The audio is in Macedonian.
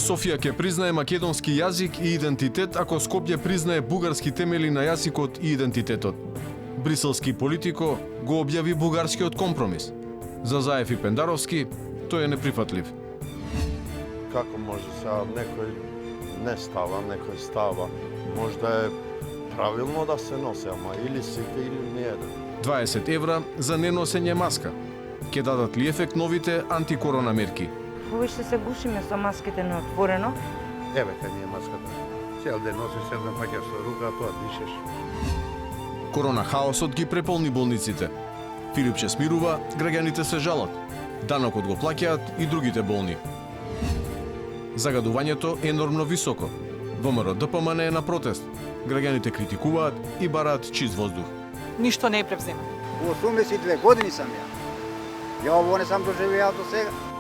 Софија ќе признае македонски јазик и идентитет ако Скопје признае бугарски темели на јазикот и идентитетот. Бриселски политико го објави бугарскиот компромис. За Заев и Пендаровски тој е неприфатлив. Како може сега некој не става, некој става. Можда е правилно да се носи, ама или сите или ниеден. 20 евра за неносење маска. Ке дадат ли ефект новите антикорона мерки? Повеќе се гушиме со маските на отворено. Еве кај ни е маската. Цел ден носиш една паќа со рука, а тоа дишеш. Корона хаосот ги преполни болниците. Филипче смирува, граѓаните се жалат. Данокот го плаќаат и другите болни. Загадувањето е енормно високо. ВМРО ДПМН е на протест. Граѓаните критикуваат и бараат чист воздух. Ништо не е превземено. 82 години сам ја. Ја ово не сам доживеал до сега.